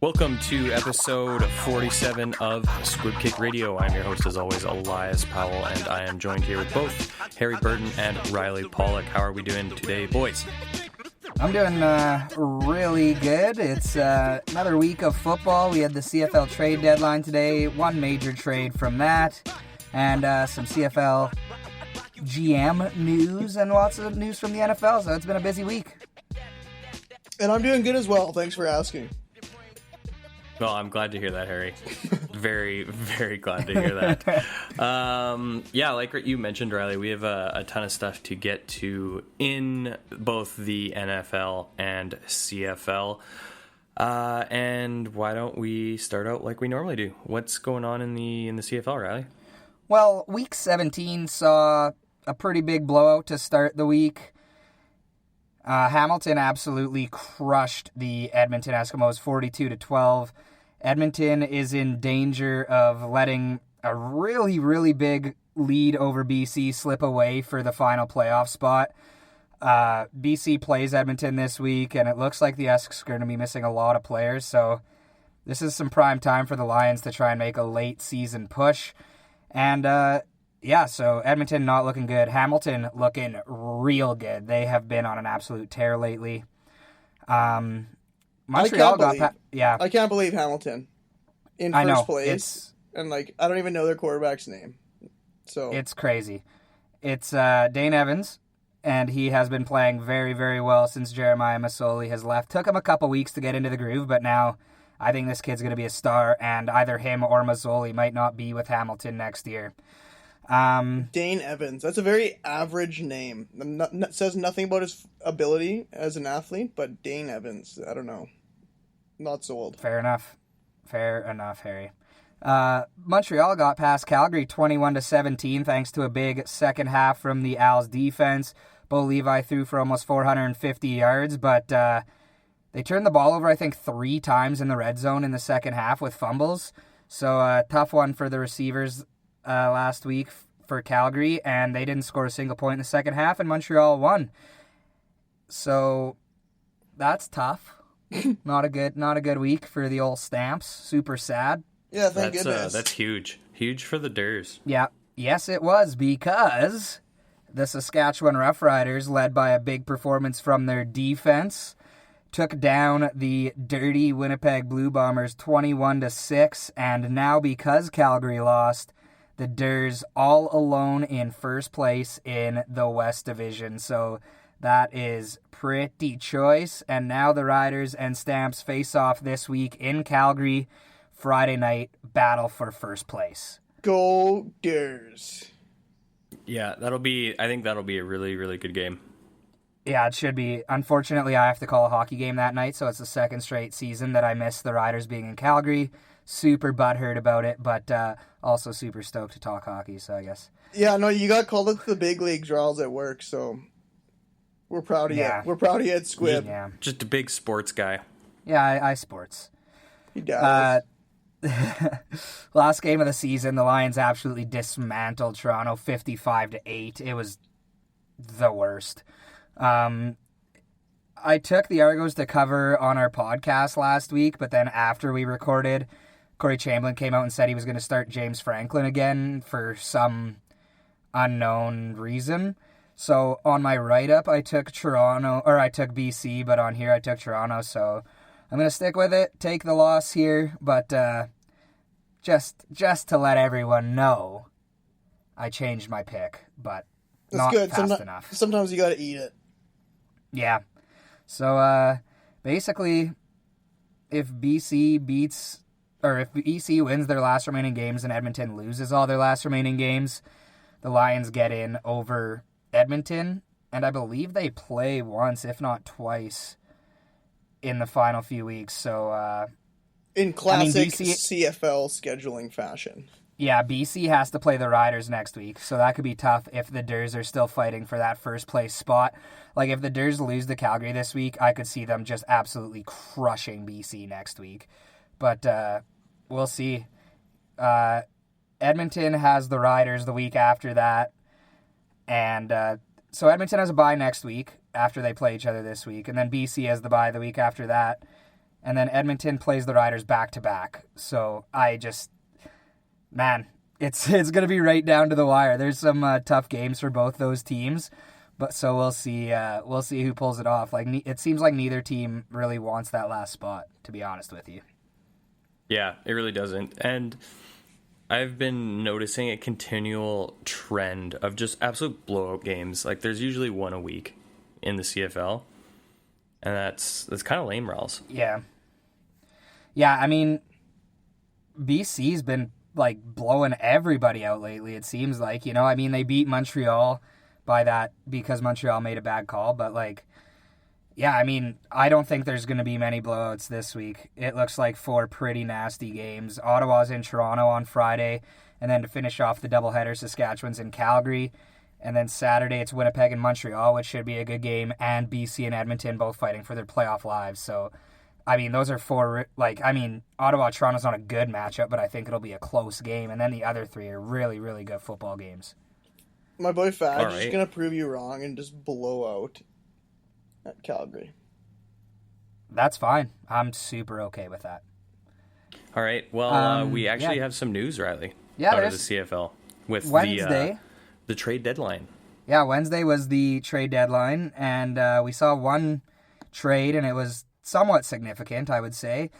Welcome to episode 47 of Squib Radio. I'm your host, as always, Elias Powell, and I am joined here with both Harry Burton and Riley Pollock. How are we doing today, boys? I'm doing really good. It's another week of football. We had the CFL trade deadline today, one major trade from that, and some CFL GM news and lots of news from the NFL, so it's been a busy week. And I'm doing good as well. Thanks for asking. Well, I'm glad to hear that, Harry. Very, very glad to hear that. Yeah, like you mentioned, Riley, we have a ton of stuff to get to in both the NFL and CFL. And why don't we start out like we normally do? What's going on in the CFL, Riley? Well, week 17 saw a pretty big blowout to start the week. Hamilton absolutely crushed the Edmonton Eskimos 42-12. Edmonton is in danger of letting a really, really big lead over BC slip away for the final playoff spot. BC plays Edmonton this week, and it looks like the Esks are going to be missing a lot of players, so this is some prime time for the Lions to try and make a late season push. And so Edmonton not looking good. Hamilton looking real good. They have been on an absolute tear lately. Montreal I can't believe Hamilton in first place. And I don't even know their quarterback's name. So it's crazy. It's Dane Evans, and he has been playing very, very well since Jeremiah Masoli has left. Took him a couple weeks to get into the groove, but now I think this kid's going to be a star, and either him or Masoli might not be with Hamilton next year. Dane Evans. That's a very average name. Says nothing about his ability as an athlete, but Dane Evans, I don't know. Not sold. Fair enough, Harry. Montreal got past Calgary 21-17 thanks to a big second half from the Als defense. Bo Levi threw for almost 450 yards, but they turned the ball over, I think, 3 times in the red zone in the second half with fumbles. So tough one for the receivers last week for Calgary, and they didn't score a single point in the second half, and Montreal won. So that's tough. Not a good week for the old Stamps. Super sad. Yeah, thank goodness. That's huge. Huge for the Durs. Yeah. Yes, it was, because the Saskatchewan Roughriders, led by a big performance from their defense, took down the dirty Winnipeg Blue Bombers 21-6, and now because Calgary lost, the Durs all alone in first place in the West Division. So that is pretty choice. And now the Riders and Stamps face off this week in Calgary. Friday night battle for first place. Go Durs. Yeah, I think that'll be a really, really good game. Yeah, it should be. Unfortunately, I have to call a hockey game that night, so it's the second straight season that I missed the Riders being in Calgary. Super butthurt about it, but also super stoked to talk hockey, so I guess. Yeah, no, you got called up to the big leagues or all's at work, so we're proud of you. We're proud of you at Squib. Yeah. Just a big sports guy. Yeah, I sports. He does. Last game of the season, the Lions absolutely dismantled Toronto 55-8. It was the worst. I took the Argos to cover on our podcast last week, but then after we recorded, Corey Chamberlain came out and said he was going to start James Franklin again for some unknown reason. So on my write-up, I took BC, but on here I took Toronto, so I'm going to stick with it, take the loss here, but just to let everyone know, I changed my pick, but that's not good. fast enough. Sometimes you got to eat it. Yeah. So basically, if BC wins their last remaining games and Edmonton loses all their last remaining games, the Lions get in over Edmonton, and I believe they play once, if not twice, in the final few weeks. So in classic CFL scheduling fashion. Yeah, BC has to play the Riders next week, so that could be tough if the Durs are still fighting for that first place spot. Like, if the Durs lose to Calgary this week, I could see them just absolutely crushing BC next week. But we'll see. Edmonton has the Riders the week after that, and so Edmonton has a bye next week after they play each other this week, and then BC has the bye the week after that. And then Edmonton plays the Riders back-to-back. So man, it's going to be right down to the wire. There's some tough games for both those teams. But so we'll see who pulls it off. Like, it seems like neither team really wants that last spot, to be honest with you. Yeah, it really doesn't. And I've been noticing a continual trend of just absolute blowout games. Like, there's usually one a week in the CFL, and that's kind of lame, Ralls. Yeah. Yeah, I mean, BC's been, like, blowing everybody out lately, it seems like. You know, I mean, they beat Montreal by that because Montreal made a bad call, but, like, yeah, I mean, I don't think there's going to be many blowouts this week. It looks like 4 pretty nasty games. Ottawa's in Toronto on Friday, and then to finish off the doubleheader, Saskatchewan's in Calgary. And then Saturday, it's Winnipeg and Montreal, which should be a good game, and BC and Edmonton both fighting for their playoff lives. So, I mean, those are 4, Ottawa-Toronto's not a good matchup, but I think it'll be a close game. And then the other 3 are really, really good football games. My boy Fadge right. is going to prove you wrong and just blow out at Calgary. That's fine. I'm super okay with that. All right. Well, we actually have some news, Riley, out of the CFL with Wednesday. The trade deadline. Yeah, Wednesday was the trade deadline, and we saw one trade, and it was somewhat significant, I would say.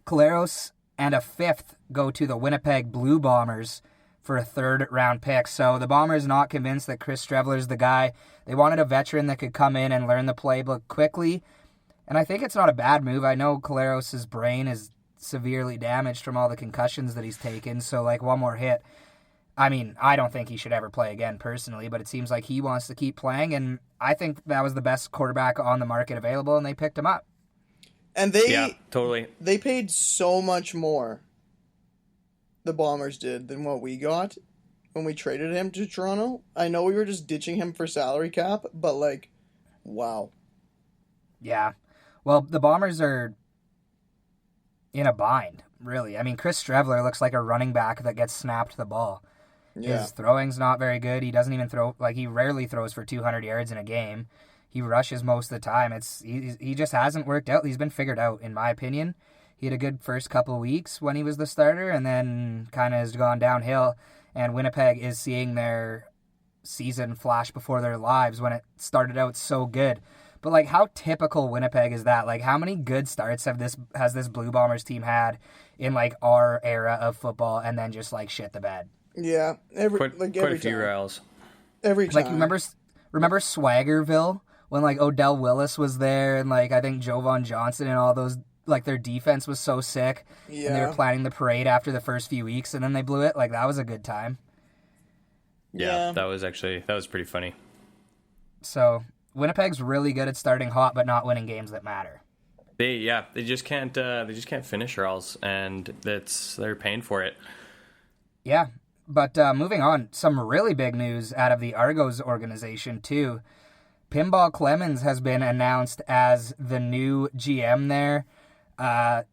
Caleros and a 5th go to the Winnipeg Blue Bombers for a 3rd-round pick. So the Bombers not convinced that Chris Streveler's the guy. They wanted a veteran that could come in and learn the playbook quickly. And I think it's not a bad move. I know Caleros' brain is severely damaged from all the concussions that he's taken. So, like, one more hit. I mean, I don't think he should ever play again personally, but it seems like he wants to keep playing. And I think that was the best quarterback on the market available, and they picked him up. And yeah, totally. They paid so much more, the Bombers did, than what we got when we traded him to Toronto. I know we were just ditching him for salary cap, but, like, wow. Yeah. Well, the Bombers are in a bind, really. I mean, Chris Streveler looks like a running back that gets snapped the ball. Yeah. His throwing's not very good. He doesn't even throw, like, he rarely throws for 200 yards in a game. He rushes most of the time. He just hasn't worked out. He's been figured out, in my opinion. He had a good first couple of weeks when he was the starter, and then kind of has gone downhill. And Winnipeg is seeing their season flash before their lives when it started out so good. But, like, how typical Winnipeg is that? Like, how many good starts has this Blue Bombers team had in, like, our era of football and then just, like, shit the bed? Yeah. Quite a few rails. Every time. Like, remember Swaggerville? When, like, Odell Willis was there and, like, I think Jovan Johnson and all those, like, their defense was so sick. Yeah. And they were planning the parade after the first few weeks and then they blew it. Like, that was a good time. Yeah. That was pretty funny. So, Winnipeg's really good at starting hot but not winning games that matter. They just can't finish Ralls, and they're paying for it. Yeah. But moving on, some really big news out of the Argos organization, too. Pinball Clemens has been announced as the new GM there.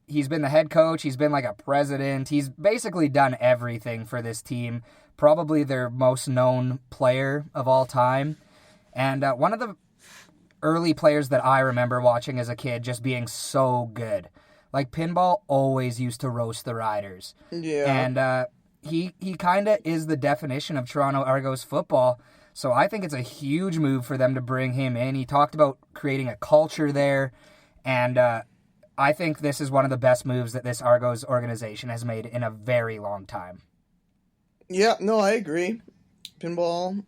He's been the head coach. He's been like a president. He's basically done everything for this team. Probably their most known player of all time. And one of the early players that I remember watching as a kid just being so good. Like, Pinball always used to roast the Riders. Yeah. And he kind of is the definition of Toronto Argos football. So I think it's a huge move for them to bring him in. He talked about creating a culture there, and I think this is one of the best moves that this Argos organization has made in a very long time. Yeah, no, I agree. Pinball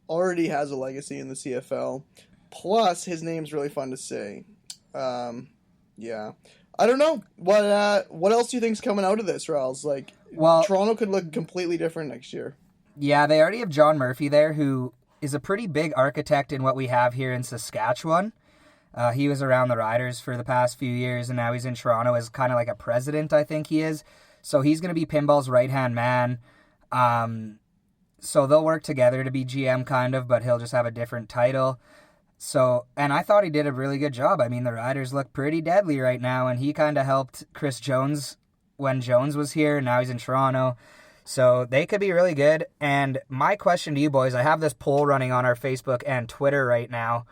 already has a legacy in the CFL. Plus, his name's really fun to say. Yeah. I don't know. What else do you think's coming out of this, Riles? Like, well, Toronto could look completely different next year. Yeah, they already have John Murphy there, who is a pretty big architect in what we have here in Saskatchewan. He was around the Riders for the past few years, and now he's in Toronto as kind of like a president, I think he is. So he's going to be Pinball's right-hand man. So they'll work together to be GM, kind of, but he'll just have a different title. So, and I thought he did a really good job. I mean, the Riders look pretty deadly right now, and he kind of helped Chris Jones when Jones was here, and now he's in Toronto. So they could be really good. And my question to you boys, I have this poll running on our Facebook and Twitter right now.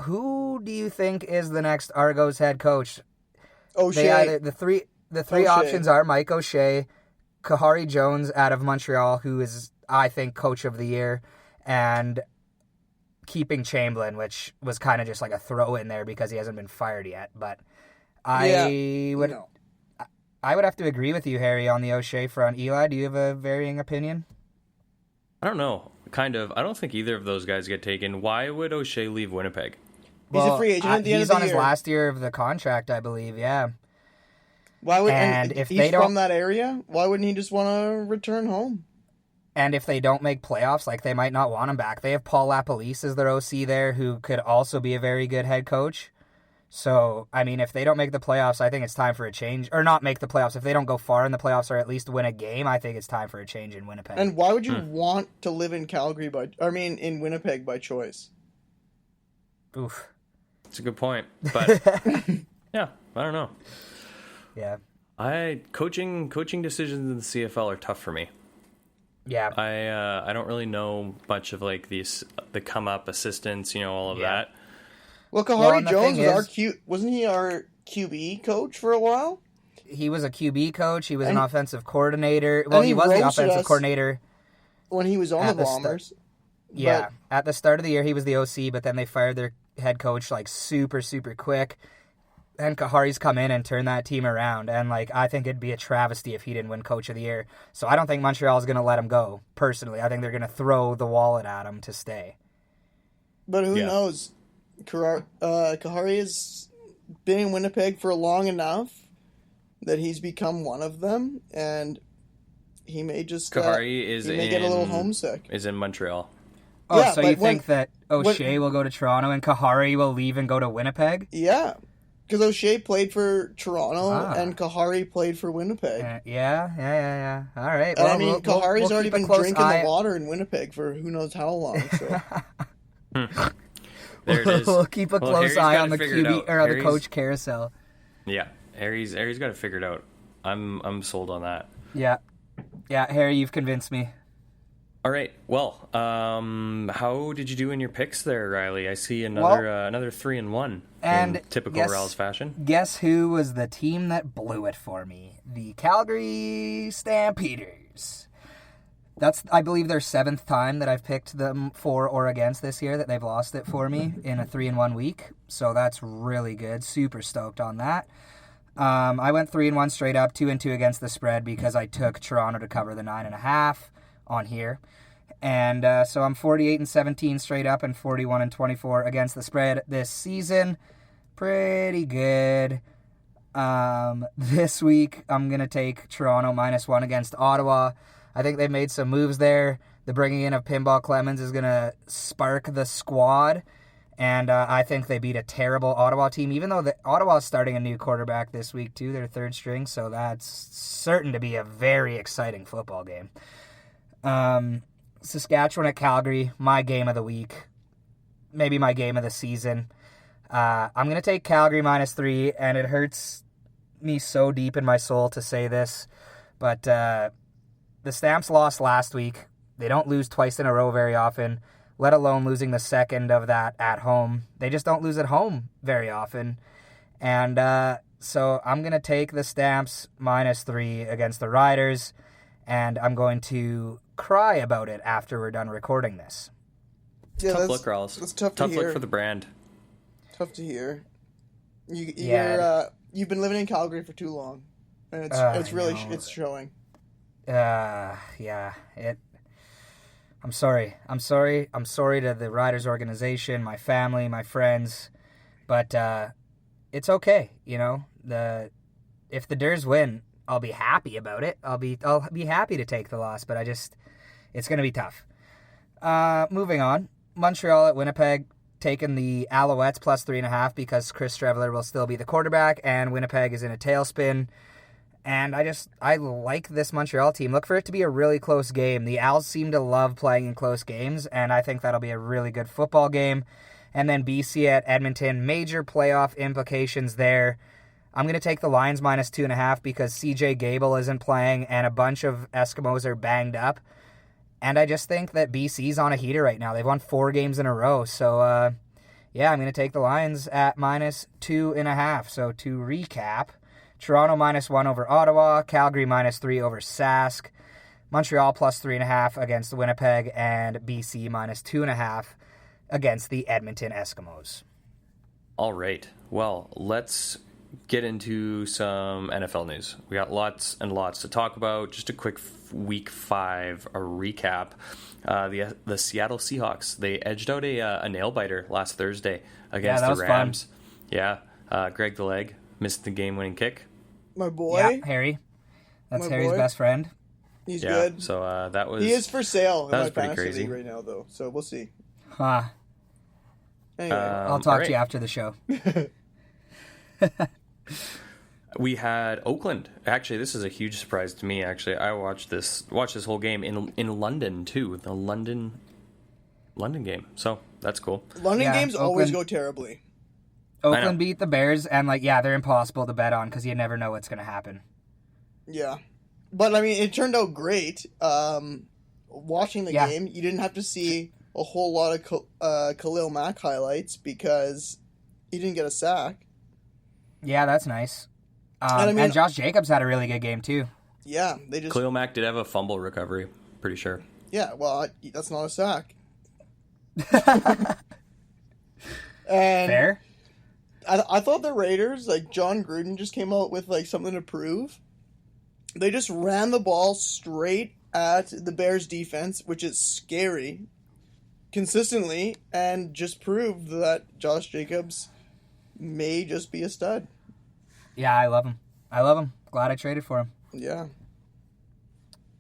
Who do you think is the next Argos head coach? O'Shea. The three O'Shea. options are Mike O'Shea, Kahari Jones out of Montreal, who is, I think, coach of the year, and keeping Chamberlain, which was kind of just like a throw in there because he hasn't been fired yet. But I would have to agree with you, Harry, on the O'Shea front. Eli, do you have a varying opinion? I don't know. Kind of. I don't think either of those guys get taken. Why would O'Shea leave Winnipeg? He's a free agent at the end of the year. He's on his last year of the contract, I believe, yeah. Why would, and and if he's they don't, from that area, why wouldn't he just want to return home? And if they don't make playoffs, like, they might not want him back. They have Paul LaPolice as their OC there, who could also be a very good head coach. So, I mean, if they don't make the playoffs, I think it's time for a change. Or not make the playoffs. If they don't go far in the playoffs or at least win a game, I think it's time for a change in Winnipeg. And why would you want to live in in Winnipeg by choice? Oof. That's a good point. But, yeah, I don't know. Yeah. Coaching decisions in the CFL are tough for me. Yeah. I don't really know much of, like, the come-up assistants, all of that. Well, Kahari Jones wasn't he our QB coach for a while? He was a QB coach. He was an offensive coordinator. Well, he was the offensive coordinator when he was on the Bombers. Yeah, at the start of the year, he was the OC, but then they fired their head coach, like, super, super quick. And Kahari's come in and turned that team around. And, like, I think it'd be a travesty if he didn't win Coach of the Year. So I don't think Montreal's going to let him go, personally. I think they're going to throw the wallet at him to stay. But who knows? Kahari has been in Winnipeg for long enough that he's become one of them, and he may just Kahari may get a little homesick. Is in Montreal. Oh, yeah, so you think that O'Shea will go to Toronto and Kahari will leave and go to Winnipeg? Yeah, because O'Shea played for Toronto and Kahari played for Winnipeg. Yeah. All right. Well, I mean, Kahari's already been drinking the water in Winnipeg for who knows how long. So. There it is. We'll keep a close eye on the QB or on the coach carousel. Yeah, Harry's got to figure it out. I'm sold on that. Yeah, Harry, you've convinced me. All right. Well, how did you do in your picks there, Riley? I see another 3-1 in typical Ral's fashion. Guess who was the team that blew it for me? The Calgary Stampeders. That's, I believe, their 7th time that I've picked them for or against this year that they've lost it for me in a 3-1 week. So that's really good. Super stoked on that. I went 3-1 straight up, 2-2 against the spread because I took Toronto to cover the 9.5 on here. And so I'm 48-17 straight up and 41-24 against the spread this season. Pretty good. This week I'm going to take Toronto -1 against Ottawa. I think they've made some moves there. The bringing in of Pinball Clemens is going to spark the squad. And I think they beat a terrible Ottawa team, even though Ottawa's starting a new quarterback this week, too, their 3rd string. So that's certain to be a very exciting football game. Saskatchewan at Calgary, my game of the week. Maybe my game of the season. I'm going to take Calgary -3, and it hurts me so deep in my soul to say this. But the Stamps lost last week. They don't lose twice in a row very often, let alone losing the second of that at home. They just don't lose at home very often. And so I'm going to take the Stamps -3 against the Riders, and I'm going to cry about it after we're done recording this. Yeah, tough look, Rawls. That's tough to hear. Look for the brand. Tough to hear. You've been living in Calgary for too long, and it's really it's showing. Yeah. I'm sorry. I'm sorry to the Riders organization, my family, my friends, but it's okay. If the Durs win, I'll be happy about it. I'll be happy to take the loss, but it's going to be tough. Moving on, Montreal at Winnipeg, taking the Alouettes +3.5 because Chris Streveler will still be the quarterback, and Winnipeg is in a tailspin. And I like this Montreal team. Look for it to be a really close game. The Owls seem to love playing in close games, and I think that'll be a really good football game. And then BC at Edmonton, major playoff implications there. I'm going to take the Lions -2.5 because CJ Gable isn't playing and a bunch of Eskimos are banged up. And I just think that BC's on a heater right now. They've won 4 games in a row. So Yeah, I'm going to take the Lions at -2.5. So to recap, Toronto -1 over Ottawa, Calgary -3 over Sask, Montreal +3.5 against Winnipeg, and BC -2.5 against the Edmonton Eskimos. All right. Well, let's get into some NFL news. We got lots and lots to talk about. Just a quick Week 5 recap. The Seattle Seahawks, they edged out a nail-biter last Thursday against the Rams. Fun. Yeah. Greg the Leg missed the game-winning kick. My boy. Yeah, Harry. That's Harry's best friend. He's good. So that was... He is for sale in my pretty fantasy crazy league right now, though. So we'll see. Anyway, I'll talk to you after the show. We had Oakland. Actually, this is a huge surprise to me. Actually, I watched this whole game in London too. The London game. So that's cool. London games always go terribly. Oakland beat the Bears, and they're impossible to bet on because you never know what's going to happen. Yeah, but I mean, it turned out great. Watching the game, you didn't have to see a whole lot of Khalil Mack highlights because he didn't get a sack. Yeah, that's nice. And Josh Jacobs had a really good game too. Yeah, Khalil Mack did have a fumble recovery, pretty sure. Yeah, well, that's not a sack. And fair. I thought the Raiders, John Gruden, just came out with something to prove. They just ran the ball straight at the Bears defense, which is scary, consistently, and just proved that Josh Jacobs may just be a stud. Yeah, I love him. Glad I traded for him. Yeah.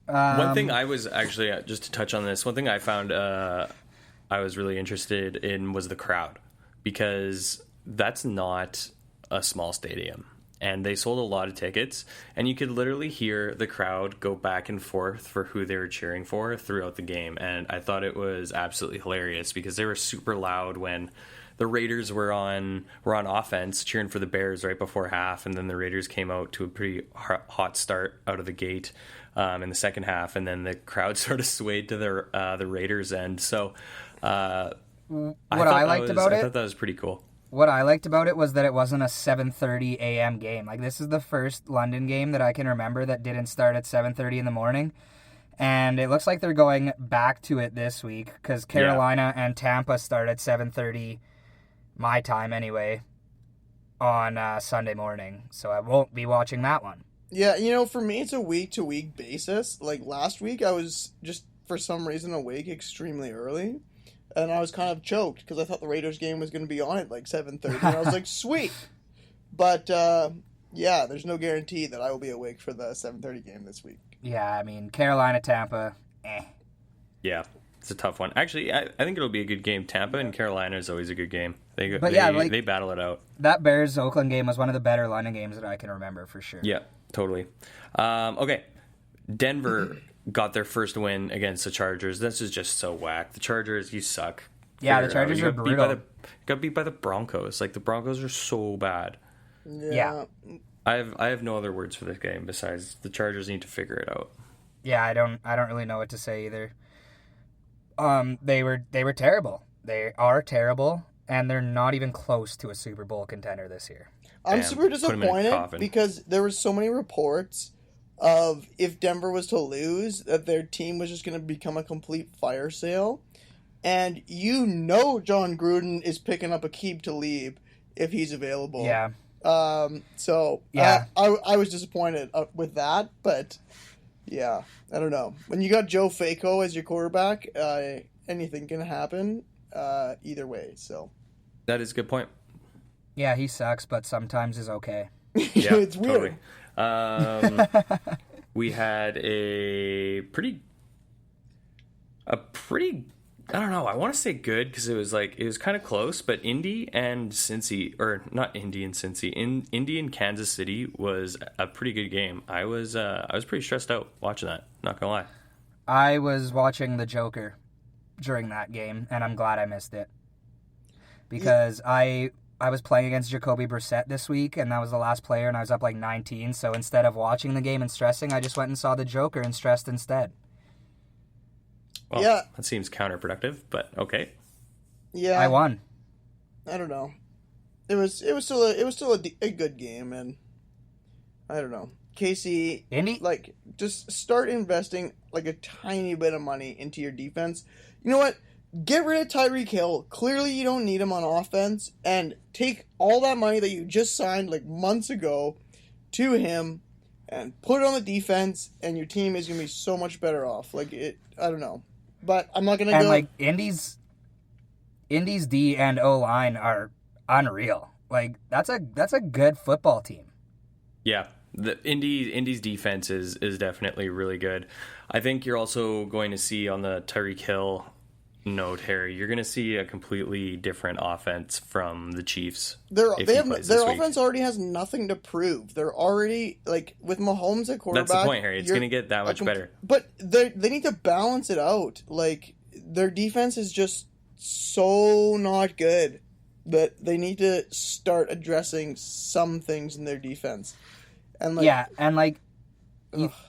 One thing I was actually, just to touch on this, one thing I found I was really interested in was the crowd, because that's not a small stadium. And they sold a lot of tickets, and you could literally hear the crowd go back and forth for who they were cheering for throughout the game. And I thought it was absolutely hilarious because they were super loud when the Raiders were on offense cheering for the Bears right before half, and then the Raiders came out to a pretty hot start out of the gate in the second half, and then the crowd sort of swayed to the Raiders end. So I thought that was pretty cool. What I liked about it was that it wasn't a 7:30 a.m. game. This is the first London game that I can remember that didn't start at 7:30 in the morning. And it looks like they're going back to it this week because Carolina and Tampa start at 7:30, my time anyway, on Sunday morning. So I won't be watching that one. Yeah, for me, it's a week-to-week basis. Last week, I was just, for some reason, awake extremely early. And I was kind of choked because I thought the Raiders game was going to be on at 7:30. And I was like, sweet. But, there's no guarantee that I will be awake for the 7:30 game this week. Yeah, Carolina, Tampa, Yeah, it's a tough one. Actually, I think it'll be a good game. Tampa and Carolina is always a good game. They battle it out. That Bears-Oakland game was one of the better London games that I can remember for sure. Yeah, totally. Okay, Denver got their first win against the Chargers. This is just so whack. The Chargers, you suck. Yeah, the Chargers are brutal. Got beat by the Broncos. The Broncos are so bad. Yeah. I have no other words for this game besides the Chargers need to figure it out. Yeah, I don't really know what to say either. They were terrible. They are terrible, and they're not even close to a Super Bowl contender this year. I'm super disappointed because there were so many reports of if Denver was to lose, that their team was just going to become a complete fire sale. And John Gruden is picking up Aqib Talib if he's available. Yeah. I was disappointed with that, but yeah, I don't know. When you got Joe Flacco as your quarterback, anything can happen either way. So that is a good point. Yeah, he sucks, but sometimes is okay. Yeah, it's weird. Totally. We had a pretty, I don't know, I want to say good because it was kind of close, but Indy and Kansas City was a pretty good game. I was pretty stressed out watching that, not gonna lie. I was watching the Joker during that game, and I'm glad I missed it because I was playing against Jacoby Brissett this week, and that was the last player, and I was up 19. So instead of watching the game and stressing, I just went and saw the Joker and stressed instead. Well, yeah, that seems counterproductive, but okay. Yeah, I won. I don't know. It was still a good game, and I don't know. KC, Indy, like, just start investing like a tiny bit of money into your defense. You know what? Get rid of Tyreek Hill. Clearly, you don't need him on offense, and take all that money that you just signed like months ago to him, and put it on the defense, and your team is gonna be so much better off. Like it, I don't know, but I'm not gonna go. And like Indy's D and O line are unreal. Like that's a good football team. Yeah, the Indy's defense is definitely really good. I think you're also going to see on the Tyreek Hill note, Harry, you're going to see a completely different offense from the Chiefs. Their offense already has nothing to prove. They're already, like, with Mahomes at quarterback. That's the point, Harry. It's going to get that much better. But they need to balance it out. Like, their defense is just so not good that they need to start addressing some things in their defense. And like, yeah, and like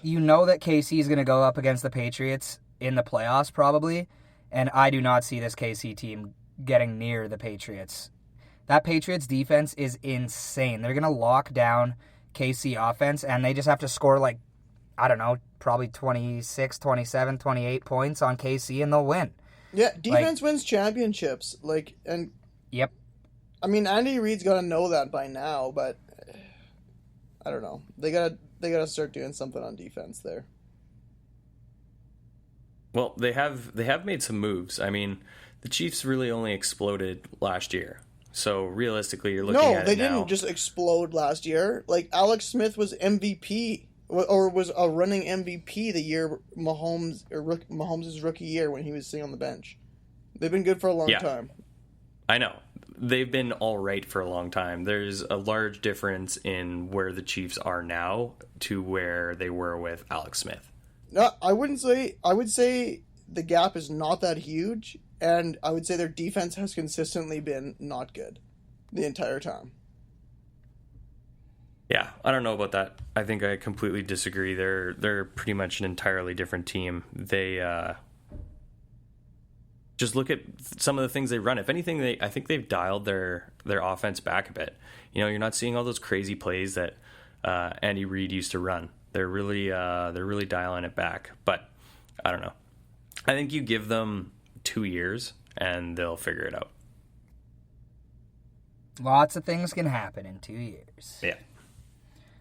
you know that KC is going to go up against the Patriots in the playoffs probably. And I do not see this KC team getting near the Patriots. That Patriots defense is insane. They're going to lock down KC offense, and they just have to score, like, I don't know, probably 26, 27, 28 points on KC, and they'll win. Yeah, defense wins championships. Like, and yep. I mean, Andy Reid's got to know that by now, but I don't know. They gotta start doing something on defense there. Well, they have made some moves. I mean, the Chiefs really only exploded last year. So realistically, you're looking at it now. No, they didn't just explode last year. Like, Alex Smith was MVP, or was a running MVP the year Mahomes' rookie year when he was sitting on the bench. They've been good for a long time. I know. They've been all right for a long time. There's a large difference in where the Chiefs are now to where they were with Alex Smith. No, I wouldn't say. I would say the gap is not that huge, and I would say their defense has consistently been not good the entire time. Yeah, I don't know about that. I think I completely disagree. They're pretty much an entirely different team. They just look at some of the things they run. If anything, I think they've dialed their offense back a bit. You know, you're not seeing all those crazy plays that Andy Reid used to run. They're really dialing it back. But I don't know. I think you give them 2 years and they'll figure it out. Lots of things can happen in 2 years. Yeah.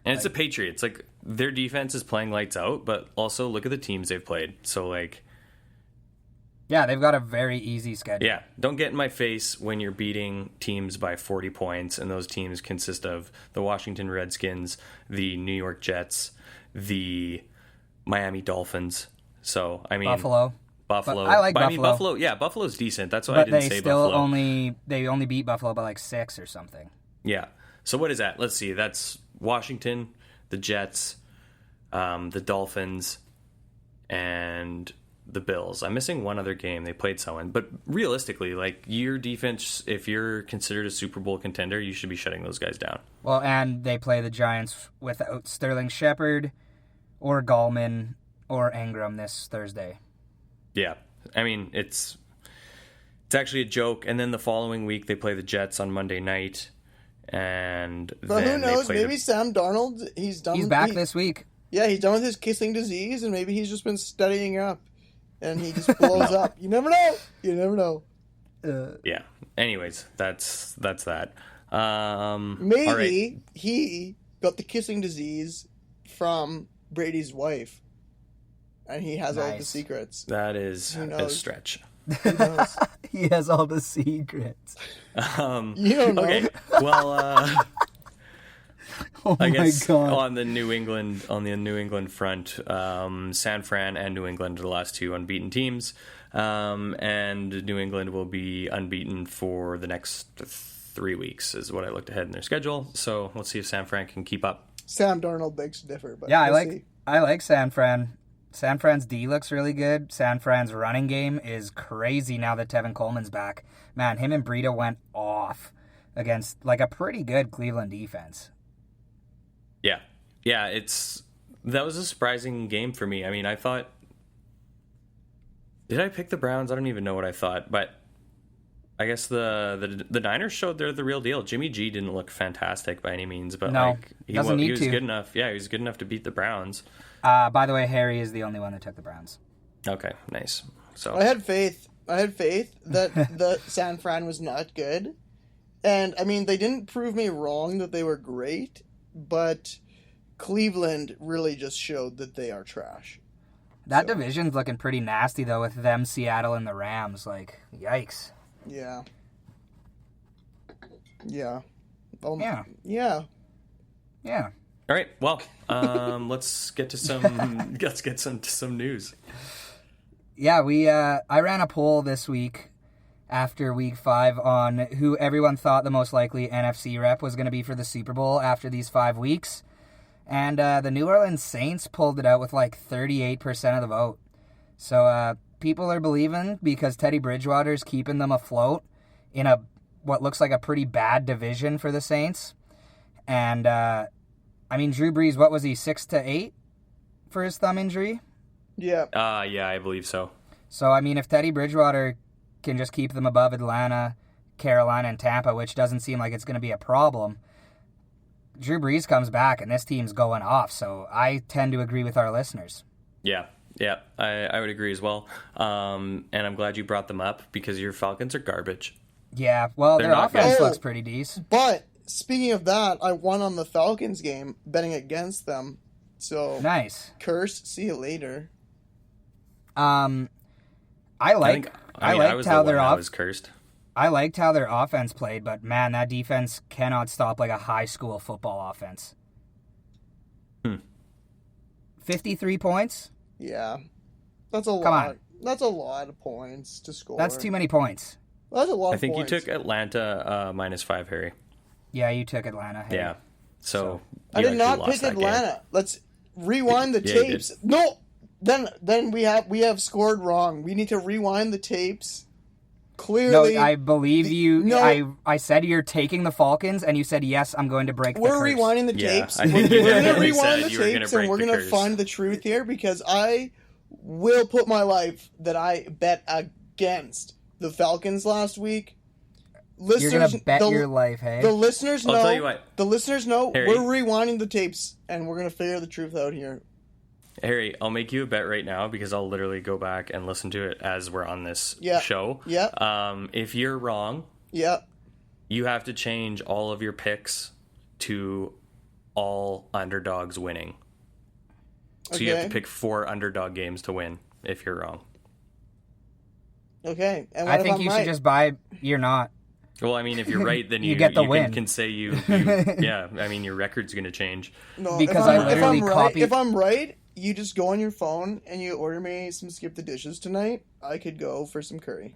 And it's the Patriots. Like, their defense is playing lights out, but also look at the teams they've played. So, like... Yeah, they've got a very easy schedule. Yeah, don't get in my face when you're beating teams by 40 points, and those teams consist of the Washington Redskins, the New York Jets, the Miami Dolphins. So, I mean... Buffalo. But I like Buffalo. I mean, Buffalo, yeah, Buffalo's decent. That's why I didn't say Buffalo. They only beat Buffalo by like 6 or something. Yeah. So what is that? Let's see. That's Washington, the Jets, the Dolphins, and the Bills. I'm missing one other game. They played someone. But realistically, like, your defense, if you're considered a Super Bowl contender, you should be shutting those guys down. Well, and they play the Giants without Sterling Shepard or Gallman or Ingram this Thursday. Yeah. I mean, it's actually a joke. And then the following week, they play the Jets on Monday night. And but then who knows? Maybe Sam Darnold, he's back this week. Yeah, he's done with his kissing disease, and maybe he's just been studying up. And he just blows up. You never know. You never know. Yeah. Anyways, that's that. Maybe he got the kissing disease from Brady's wife, and he has all the secrets. That is a stretch. Who knows? He has all the secrets. You don't know. Okay. Well, I guess God. on the New England front, San Fran and New England are the last two unbeaten teams, and New England will be unbeaten for the next 3 weeks, is what I looked ahead in their schedule. So let's see if San Fran can keep up. Sam Darnold begs to differ, but yeah, we'll I like San Fran. San Fran's D looks really good. San Fran's running game is crazy now that Tevin Coleman's back. Man, him and Breida went off against like a pretty good Cleveland defense. Yeah. Yeah, that was a surprising game for me. I mean, I thought... Did I pick the Browns? I don't even know what I thought, but I guess the Niners showed they're the real deal. Jimmy G didn't look fantastic by any means, but No, like he doesn't need was to. good enough. Yeah, he was good enough to beat the Browns. By the way, Harry is the only one that took the Browns. Okay, nice. So I had faith that the San Fran was not good. And, I mean, they didn't prove me wrong that they were great, but Cleveland really just showed that they are trash. That division's looking pretty nasty, though, with them, Seattle, and the Rams. Like, yikes. Yeah. Yeah. Yeah. Yeah. Yeah. all right, well, let's get to some news. Yeah, I ran a poll this week after week 5 on who everyone thought the most likely NFC rep was going to be for the Super Bowl after these 5 weeks. And the New Orleans Saints pulled it out with like 38% of the vote. So people are believing because Teddy Bridgewater's keeping them afloat in what looks like a pretty bad division for the Saints. And, Drew Brees, what was he, 6 to 8 for his thumb injury? Yeah. Yeah, I believe so. So, if Teddy Bridgewater can just keep them above Atlanta, Carolina, and Tampa, which doesn't seem like it's going to be a problem, Drew Brees comes back and this team's going off. So I tend to agree with our listeners. Yeah, I would agree as well. And I'm glad you brought them up because your Falcons are garbage. Yeah, well, They're their not offense good. looks pretty decent. But, speaking of that, I won on the Falcons game, betting against them. So, Nice. curse, see you later. I I liked was how the their one that was cursed. I liked how their offense played, but man, that defense cannot stop like a high school football offense. 53 points? Yeah. That's a lot. Come on. That's a lot of points to score. That's too many points. That's a lot I of think points. you took Atlanta -5, Harry. Yeah, you took Atlanta. Hey. Yeah. So I you did actually not lost pick that game. Atlanta. Let's rewind the Yeah, you tapes. No. Then we have scored wrong. We need to rewind the tapes. No, Clearly, I believe you. No. I said you're taking the Falcons, and you said, yes, I'm going to break the we're curse. rewinding the Yeah, tapes. I think you We're going to definitely rewind said the you were gonna tapes, break and we're the going to curse. find the truth here because I will put my life that I bet against the Falcons last week. You're Listeners, going to bet your life, hey? The listeners know. I'll tell you what. The listeners know Harry. we're rewinding the tapes, and we're going to figure the truth out here. Harry, I'll make you a bet right now because I'll literally go back and listen to it as we're on this show. Yeah. If you're wrong, Yeah. you have to change all of your picks to all underdogs winning. So you have to Okay. pick 4 underdog games to win if you're wrong. Okay. And what I if think I'm you right? should just buy. You're not. Well, I mean, if you're right, then You you get the you win. can say you yeah. I mean, your record's going to change. No, Because if I'm, I literally if I'm copied- right, if I'm right, you just go on your phone and you order me some skip the dishes tonight. I could go for some curry.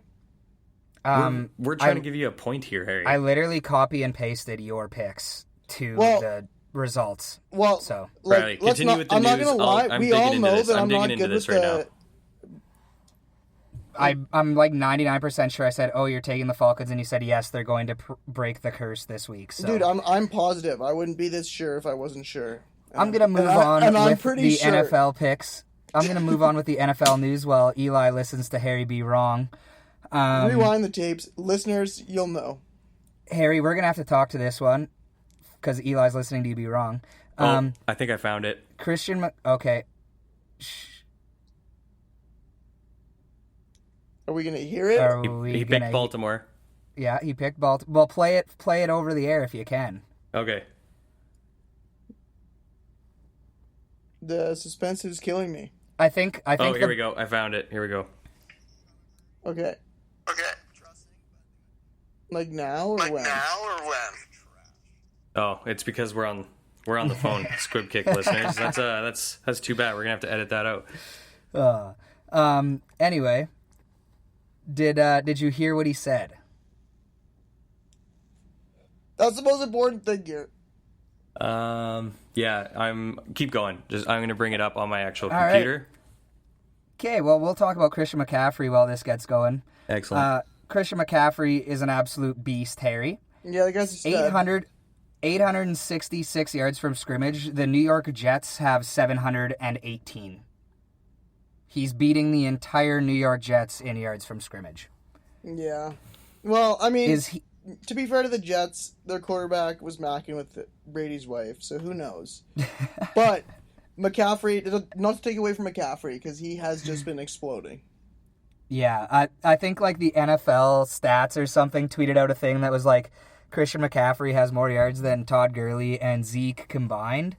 We're trying I- to give you a point here, Harry. I literally copy and pasted your picks to Well- the results. Well, So Riley, let's continue not, with the I'm not news. gonna lie. I'm We digging all into know this. that I'm I'm digging not into good this with right the. now. I'm like 99% sure I said, oh, you're taking the Falcons, and you said, yes, they're going to break the curse this week. So Dude, I'm positive. I wouldn't be this sure if I wasn't sure. I'm going to move And I- on and I'm with pretty the sure. NFL picks. I'm going to move on with the NFL news while Eli listens to Harry be wrong. Rewind the tapes, listeners. You'll know. Harry, we're going to have to talk to this one because Eli's listening to you be wrong. I think I found it. Okay. Are we gonna hear it? Are He, we he gonna... picked Baltimore. Yeah, he picked Baltimore. Well, play it over the air if you can. Okay. The suspense is killing me. I think. Oh, here we go. I found it. Here we go. Okay. Okay. Like now or when? Oh, it's because we're on the phone. Squib kick listeners. That's too bad. We're gonna have to edit that out. Anyway, did you hear what he said? That's the most important thing here. Yeah. Keep going. I'm gonna bring it up on my actual All right. computer. Okay, well, we'll talk about Christian McCaffrey while this gets going. Excellent. Christian McCaffrey is an absolute beast, Harry. Yeah, the guy's a stud. 866 yards from scrimmage. The New York Jets have 718. He's beating the entire New York Jets in yards from scrimmage. Yeah. Well, I mean, Is he? to be fair to the Jets, their quarterback was macking with Brady's wife, so who knows? But McCaffrey, not to take away from McCaffrey, because he has just been exploding. Yeah, I think like the NFL stats or something tweeted out a thing that was like Christian McCaffrey has more yards than Todd Gurley and Zeke combined,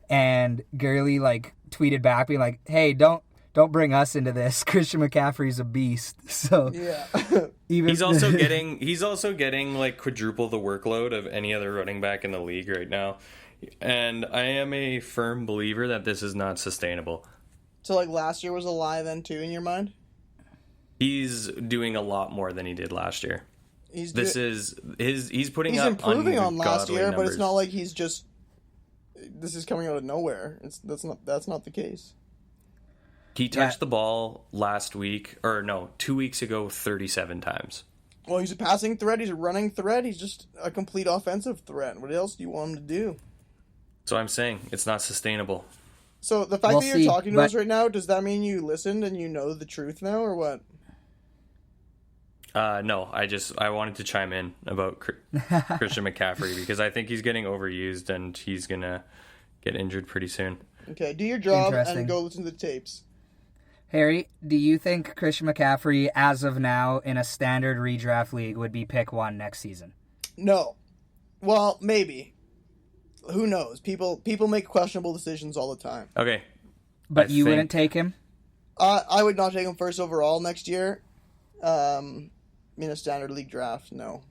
and Gurley like tweeted back being like, "Hey, don't bring us into this. Christian McCaffrey's a beast." So Yeah. He's also getting like quadruple the workload of any other running back in the league right now. And I am a firm believer that this is not sustainable. So like last year was a lie then too in your mind? He's doing a lot more than he did last year. He's putting He's up improving on last ungodly year, numbers. but it's not like he's just this is coming out of nowhere. That's not the case. He touched the ball last week, or no, 2 weeks ago, 37 times. Well, he's a passing threat, he's a running threat, he's just a complete offensive threat. What else do you want him to do? So I'm saying it's not sustainable. So the fact that you're talking to us right now, does that mean you listened and you know the truth now, or what? No, I wanted to chime in about Christian McCaffrey because I think he's getting overused and he's gonna get injured pretty soon. Okay, do your job and go listen to the tapes. Harry, do you think Christian McCaffrey, as of now, in a standard redraft league, would be pick 1 next season? No. Well, maybe. Who knows? People make questionable decisions all the time. Okay. But you wouldn't take him? I would not take him first overall next year. In a standard league draft, no.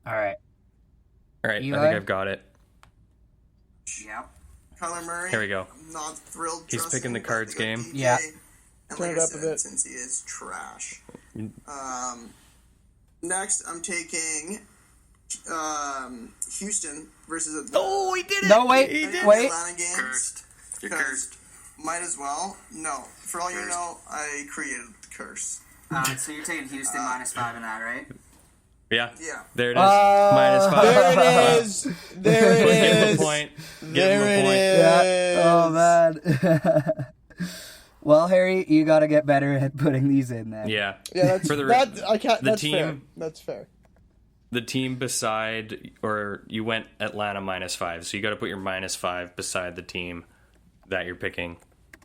All right. Eli? I think I've got it. Yep. Kyler Murray. Here we go. I'm not thrilled. He's picking the Cards game. DJ, yeah. And turn it up a bit. Since he is trash. Next, I'm taking Houston versus Atlanta. Oh, he did it! No, wait. Wait. Atlanta games. Cursed. You're cursed. Might as well. No. For all you know, I created the curse. So you're taking Houston -5 in that, right? Yeah. Yeah. There it is. -5. There it is. There it is. Give him a point. There it is. Yeah. Oh, man. Well, Harry, you got to get better at putting these in then. Yeah. Yeah, that's, that's team, fair. That's fair. The team beside, or you went Atlanta -5, so you got to put your -5 beside the team that you're picking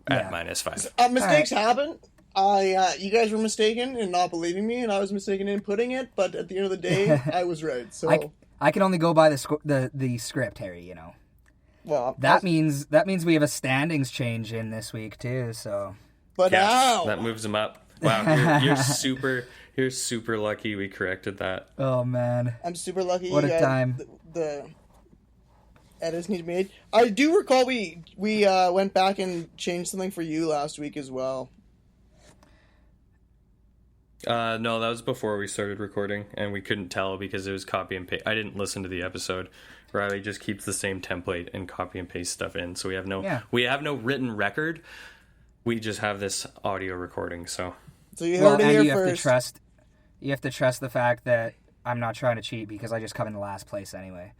at -5. Mistakes happen. You guys were mistaken in not believing me, and I was mistaken in putting it. But at the end of the day, I was right. So I can only go by the script, Harry. You know. Well, that means we have a standings change in this week too. So. But yes, now that moves them up. Wow, you're super lucky we corrected that. Oh man, I'm super lucky. What a time. The edits need to be made. I do recall we went back and changed something for you last week as well. No, that was before we started recording, and we couldn't tell because it was copy and paste. I didn't listen to the episode. Riley just keeps the same template and copy and paste stuff in, so we have no written record. We just have this audio recording. So you heard it here you first. You have to trust the fact that I'm not trying to cheat because I just come in the last place anyway.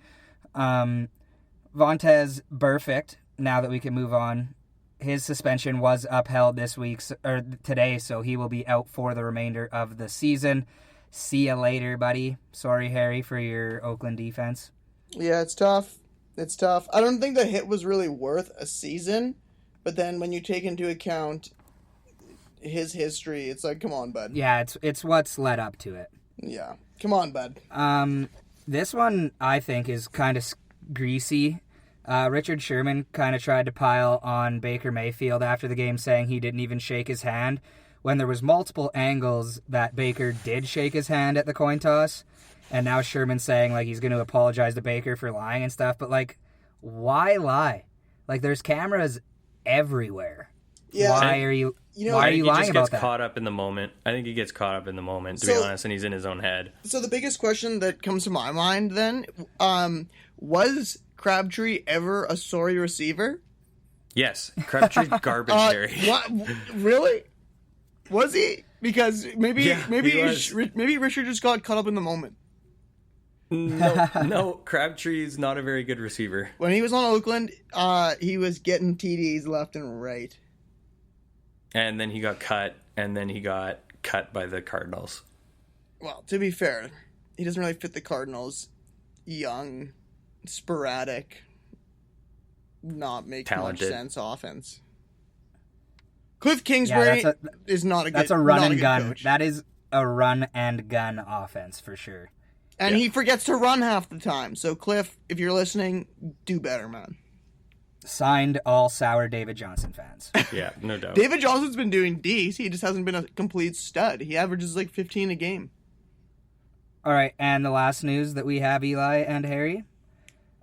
Vontez Burfict. Now that we can move on. His suspension was upheld today, so he will be out for the remainder of the season. See ya later, buddy. Sorry, Harry, for your Oakland defense. Yeah, it's tough. It's tough. I don't think the hit was really worth a season, but then when you take into account his history, it's like, come on, bud. Yeah, it's what's led up to it. Yeah, come on, bud. This one I think is kind of greasy. Richard Sherman kind of tried to pile on Baker Mayfield after the game, saying he didn't even shake his hand, when there was multiple angles that Baker did shake his hand at the coin toss, and now Sherman's saying like he's going to apologize to Baker for lying and stuff, but like, why lie? Like, there's cameras everywhere. Yeah. Why are you lying about that? He just gets caught up in the moment. I think he gets caught up in the moment, to be honest, and he's in his own head. So the biggest question that comes to my mind then, was Crabtree ever a sorry receiver? Yes, Crabtree's garbage, Harry. What? Really? Was he? Because maybe Richard just got caught up in the moment. No, Crabtree's not a very good receiver. When he was on Oakland, he was getting TDs left and right. And then he got cut, and then he got cut by the Cardinals. Well, to be fair, he doesn't really fit the Cardinals' young, sporadic, not make Talented. much sense offense. Cliff Kingsbury is not a good. That's a run not and a good gun. coach. That is a run and gun offense for sure. And he forgets to run half the time. So Cliff, if you're listening, do better, man. Signed, all sour David Johnson fans. Yeah, no doubt. David Johnson's been doing decent. He just hasn't been a complete stud. He averages like 15 a game. All right, and the last news that we have, Eli and Harry.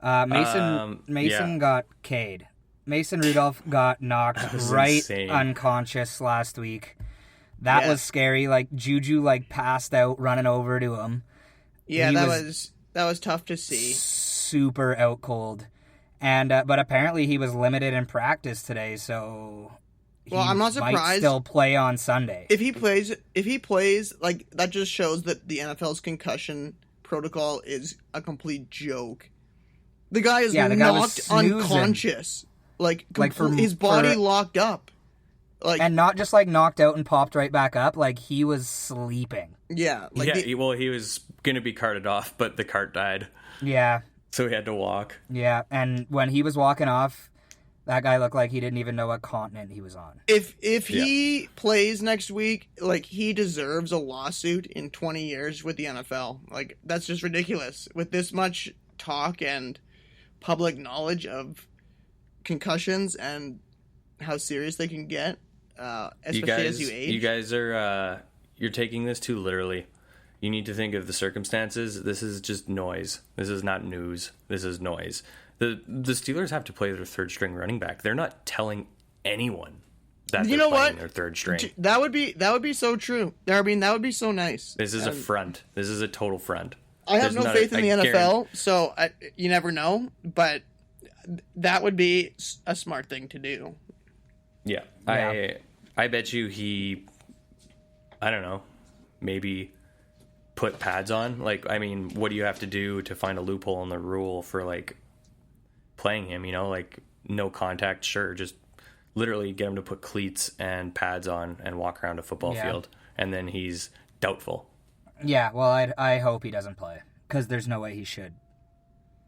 Mason got K'd. Mason Rudolph got knocked right insane. unconscious last week. That was scary. Like Juju passed out running over to him. Yeah, He that was tough to see. Super out cold. And but apparently he was limited in practice today, so I'm not might surprised. still play on Sunday. If he plays, like, that just shows that the NFL's concussion protocol is a complete joke. The guy is knocked unconscious. His body locked up. And not just knocked out and popped right back up, he was sleeping. Yeah. He was going to be carted off, but the cart died. Yeah. So he had to walk. Yeah, and when he was walking off, that guy looked like he didn't even know what continent he was on. If he plays next week, he deserves a lawsuit in 20 years with the NFL. That's just ridiculous. With this much talk and public knowledge of concussions and how serious they can get, especially as you age. You guys are you're taking this too literally. You need to think of the circumstances. This is just noise. This is not news. This is noise. The Steelers have to play their third string running back. They're not telling anyone that they're playing their third string. That would be so true. That would be so nice. This is a front. This is a total front. I have no faith in the NFL, so you never know, but that would be a smart thing to do. Yeah. I bet you he, I don't know, maybe put pads on. What do you have to do to find a loophole in the rule for playing him, no contact? Sure, just literally get him to put cleats and pads on and walk around a football field, and then he's doubtful. Yeah, well, I hope he doesn't play, because there's no way he should.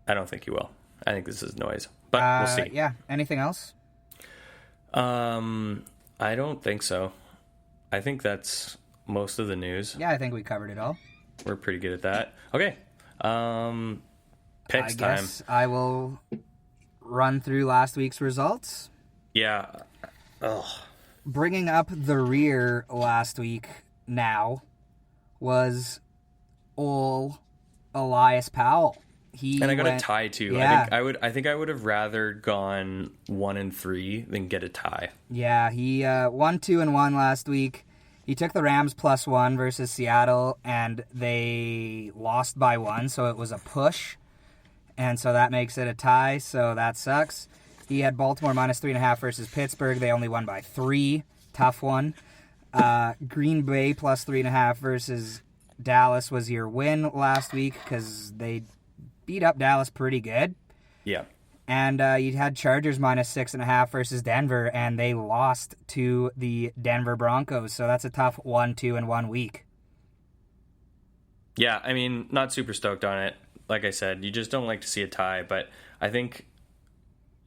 I don't think he will. I think this is noise, but we'll see. Yeah, anything else? I don't think so. I think that's most of the news. Yeah, I think we covered it all. We're pretty good at that. Okay. Picks time. I guess I will run through last week's results. Yeah. Ugh. Bringing up the rear last week now was Elias Powell. I got a tie too. Yeah. I think I would have rather gone 1-3 than get a tie. Yeah, he won 2-1 last week. He took the Rams +1 versus Seattle, and they lost by 1, so it was a push. And so that makes it a tie, so that sucks. He had Baltimore -3.5 versus Pittsburgh. They only won by 3. Tough one. Green Bay +3.5 versus Dallas was your win last week because they beat up Dallas pretty good. Yeah. And you had Chargers -6.5 versus Denver, and they lost to the Denver Broncos. So that's a tough 1-2-1 week. Yeah, not super stoked on it. Like I said, you just don't like to see a tie. But I think,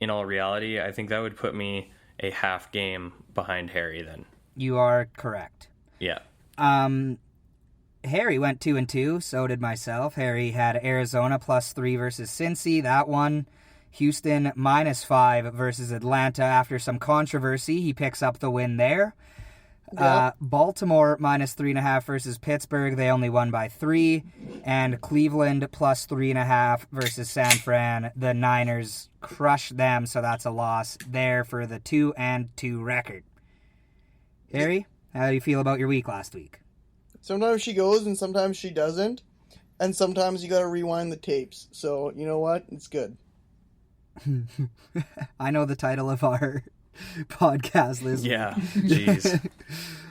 in all reality, I think that would put me a half game behind Harry then. You are correct. Yeah. Harry went 2-2. So did myself. Harry had Arizona +3 versus Cincy. That one. Houston -5 versus Atlanta. After some controversy, he picks up the win there. Yep. Baltimore -3.5 versus Pittsburgh. They only won by 3. And Cleveland +3.5 versus San Fran. The Niners crushed them, so that's a loss there for the 2-2 record. Harry, how do you feel about your week last week? Sometimes she goes and sometimes she doesn't. And sometimes you gotta rewind the tapes. So, you know what? It's good. I know the title of our podcast this Yeah, jeez.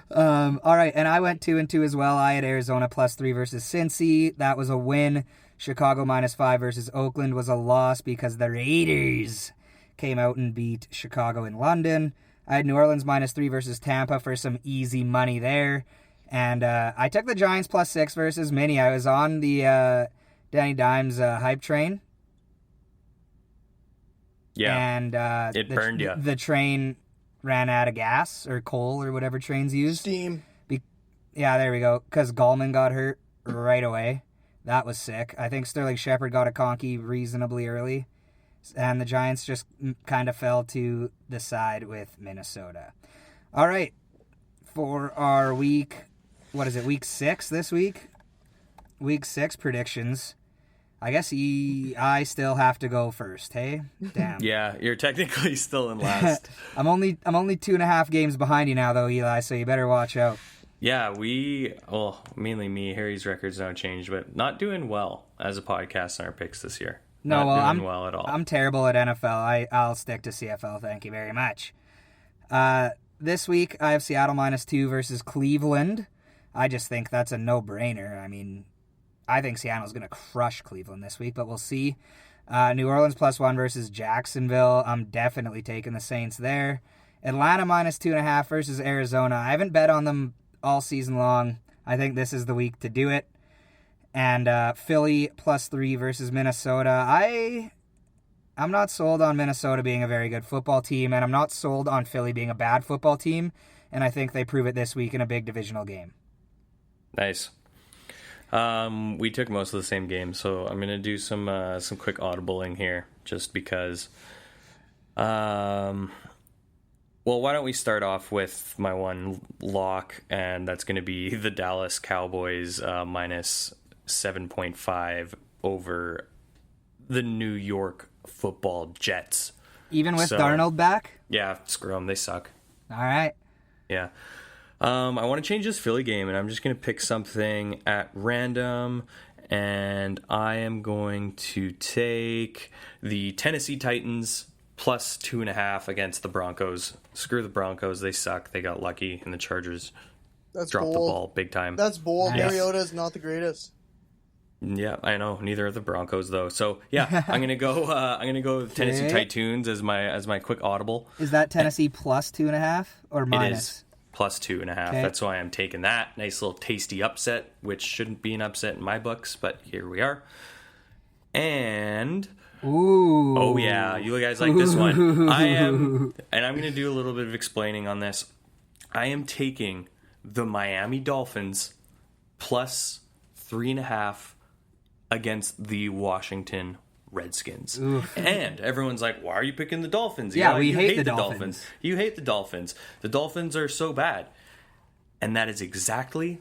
All right, and I went 2-2 as well. I had Arizona +3 versus Cincy. That was a win. Chicago -5 versus Oakland was a loss because the Raiders came out and beat Chicago in London. I had New Orleans -3 versus Tampa for some easy money there. And I took the Giants +6 versus Mini. I was on the Danny Dimes hype train. Yeah. And it burned you. The train ran out of gas or coal or whatever trains use. Steam. Yeah, there we go. Because Gallman got hurt right away. That was sick. I think Sterling Shepard got a conky reasonably early. And the Giants just kind of fell to the side with Minnesota. All right. For our week 6 this week? Week 6 predictions. I guess I still have to go first, hey? Damn. Yeah, you're technically still in last. I'm only 2.5 games behind you now, though, Eli, so you better watch out. Yeah, mainly me. Harry's record's now changed, but not doing well as a podcast on our picks this year. No, not doing well at all. I'm terrible at NFL. I'll stick to CFL, thank you very much. This week, I have Seattle -2 versus Cleveland. I just think that's a no-brainer. I mean, I think Seattle's going to crush Cleveland this week, but we'll see. New Orleans +1 versus Jacksonville. I'm definitely taking the Saints there. Atlanta -2.5 versus Arizona. I haven't bet on them all season long. I think this is the week to do it. And Philly +3 versus Minnesota. I'm not sold on Minnesota being a very good football team, and I'm not sold on Philly being a bad football team, and I think they prove it this week in a big divisional game. Nice. We took most of the same game, so I'm going to do some quick audibling here, just because. Well, why don't we start off with my one lock, and that's going to be the Dallas Cowboys -7.5 over the New York Football Jets. Even with Darnold back? Yeah, screw them. They suck. All right. Yeah. I want to change this Philly game, and I'm just going to pick something at random, and I am going to take the Tennessee Titans +2.5 against the Broncos. Screw the Broncos. They suck. They got lucky, and the Chargers dropped the ball big time. That's bold. Nice. Mariota is not the greatest. Yeah, I know. Neither are the Broncos, though. So yeah, I'm gonna go. I'm gonna go with Tennessee Titans as my quick audible. Is that Tennessee +2.5 or minus? It is +2.5. Okay. That's why I'm taking that nice little tasty upset, which shouldn't be an upset in my books, but here we are. And ooh, oh yeah, you guys like this one. I'm gonna do a little bit of explaining on this. I am taking the Miami Dolphins +3.5 against the Washington Redskins. Oof. And everyone's like, why are you picking the Dolphins? Yeah, you we hate the Dolphins. You hate the Dolphins. The Dolphins are so bad. And that is exactly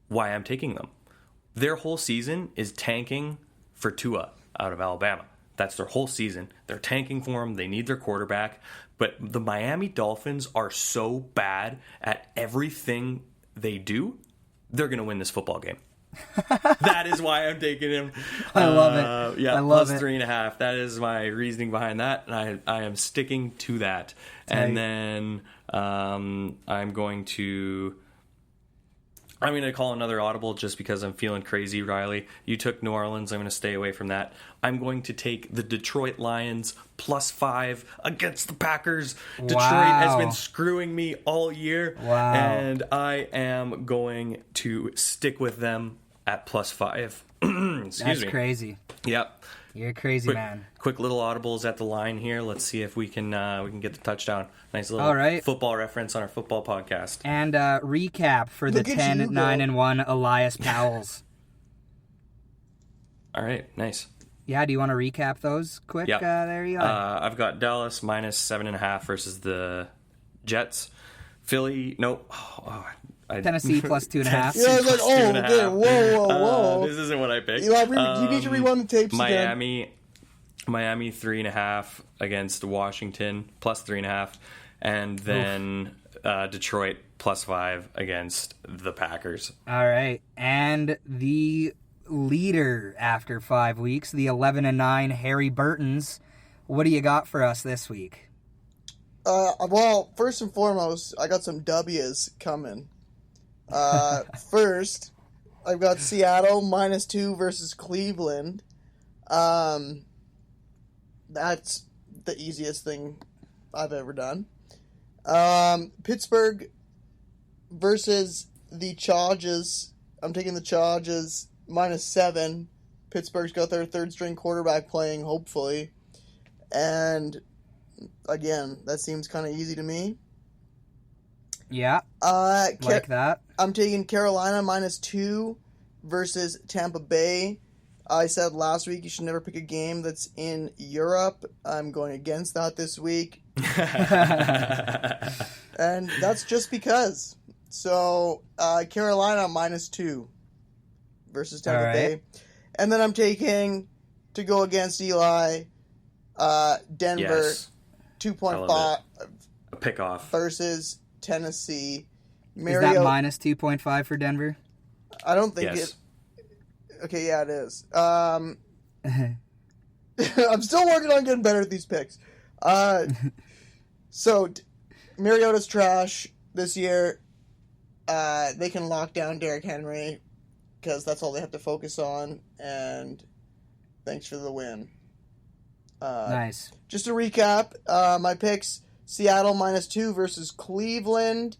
why I'm taking them. Their whole season is tanking for Tua out of Alabama. That's their whole season. They're tanking for him. They need their quarterback. But the Miami Dolphins are so bad at everything they do, they're going to win this football game. That is why I'm taking him. I love it. Yeah, I love +3.5. That is my reasoning behind that, and I am sticking to that. And then I'm going to call another audible just because I'm feeling crazy, Riley. You took New Orleans. I'm going to stay away from that. I'm going to take the Detroit Lions +5 against the Packers. Wow. Detroit has been screwing me all year. Wow. And I am going to stick with them at +5. Excuse me. That's crazy. Yep. You're a crazy man. Quick little audibles at the line here. Let's see if we can get the touchdown. Nice little All right. football reference on our football podcast. And recap for the Look at you 10-9-1 Elias Powells. All right, nice. Yeah, do you want to recap those quick? Yeah. There you are. I've got Dallas -7.5 versus the Jets. Philly, nope. Tennessee +2.5. Yeah, I was like, oh, okay, whoa. This isn't what I picked. Eli, you need to rewind the tapes again. Miami 3.5 against Washington +3.5, and then Detroit +5 against the Packers. All right, and the leader after 5 weeks, the 11-9 Harry Burtons. What do you got for us this week? Well, first and foremost, I got some W's coming. First, I've got Seattle -2 versus Cleveland. That's the easiest thing I've ever done. Pittsburgh versus the Chargers. I'm taking the Chargers -7. Pittsburgh's got their third-string quarterback playing, hopefully. And, again, that seems kind of easy to me. Yeah, like that. I'm taking Carolina -2 versus Tampa Bay. I said last week you should never pick a game that's in Europe. I'm going against that this week. And that's just because. So, Carolina -2 versus Tampa Bay. And then I'm taking, to go against Eli, Denver, 2.5 a pick off versus Tennessee. Is that -2.5 for Denver? I don't think it. Okay, yeah, it is. I'm still working on getting better at these picks. So, Mariota's trash this year. They can lock down Derrick Henry because that's all they have to focus on. And thanks for the win. Nice. Just to recap, my picks: Seattle -2 versus Cleveland.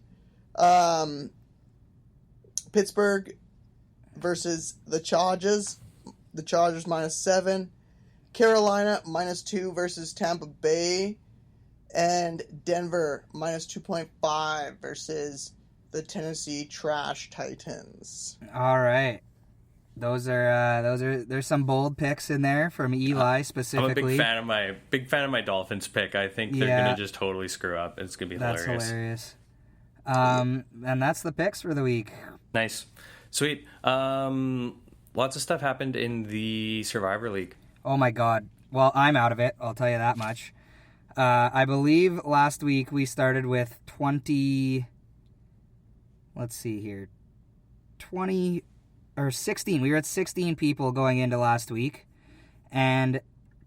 Pittsburgh versus the Chargers. The Chargers -7. Carolina -2 versus Tampa Bay. And Denver -2.5 versus the Tennessee Trash Titans. All right. There's some bold picks in there from Eli specifically. I'm a big fan of my Dolphins pick. I think they're gonna just totally screw up. It's gonna be hilarious. That's hilarious. And that's the picks for the week. Nice, sweet. Lots of stuff happened in the Survivor League. Oh my God. Well, I'm out of it. I'll tell you that much. I believe last week we started with 20. Let's see here. 20 or 16. We were at 16 people going into last week, and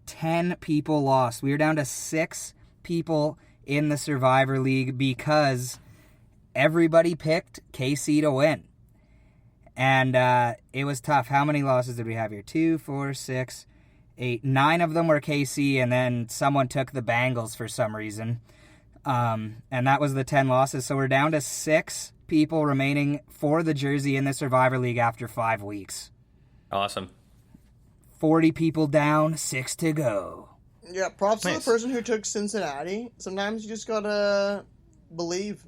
10 people lost. We were down to 6 people in the Survivor League because everybody picked KC to win. And it was tough. How many losses did we have here? 2, 4, 6, 8. 9 of them were KC, and then someone took the Bengals for some reason. And that was the 10 losses. So we're down to 6 people remaining for the jersey in the Survivor League after 5 weeks. Awesome. 40 people down, 6 to go. Yeah, props to the person who took Cincinnati. Sometimes you just gotta believe.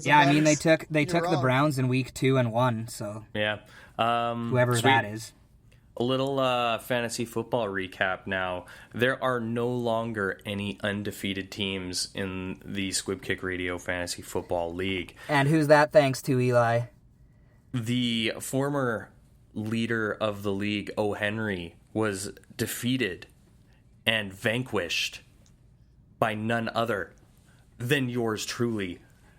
Yeah, I mean they took the Browns in week 2 and 1, so yeah. Whoever that is. A little fantasy football recap now. There are no longer any undefeated teams in the Squib Kick Radio Fantasy Football League. And who's that thanks to, Eli? The former leader of the league, O. Henry, was defeated and vanquished by none other than yours truly,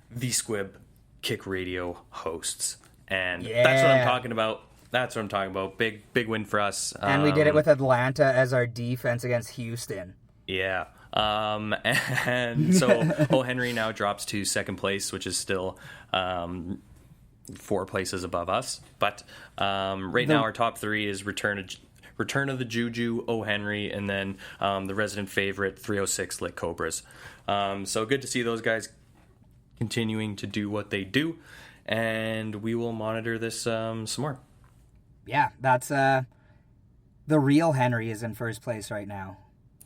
the Squib Kick Radio hosts. And that's what I'm talking about. That's what I'm talking about. Big win for us. And we did it with Atlanta as our defense against Houston. Yeah. And so O. Henry now drops to second place, which is still 4 places above us. But right now our top 3 is Return of the Juju, O. Henry, and then the resident favorite, 306 Lit Cobras. So good to see those guys continuing to do what they do. And we will monitor this some more. Yeah, that's the real Henry is in first place right now.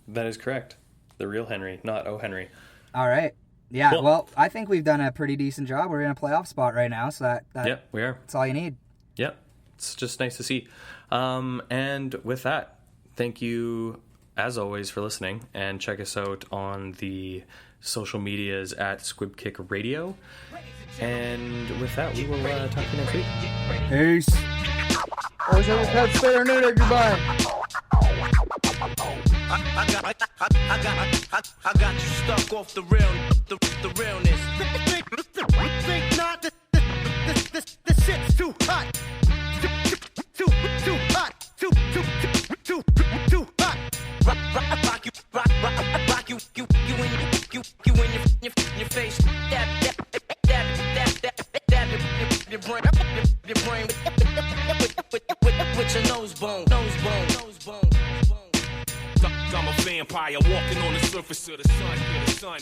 That is correct. The real Henry, not O. Henry. All right. Yeah, cool. Well, I think we've done a pretty decent job. We're in a playoff spot right now, so that we are. That's all you need. Yep. It's just nice to see. And with that, thank you, as always, for listening. And check us out on the social medias at Squib Kick Radio. And with that, we will talk to you next week. Peace. Always have your pet spayed or neutered. Goodbye. I got you stuck off the realness. Think not this shit's too hot. Too hot. Too hot. Rock you in your face. Dab your brain with your nose bone. I'm a vampire walking on the surface of the sun.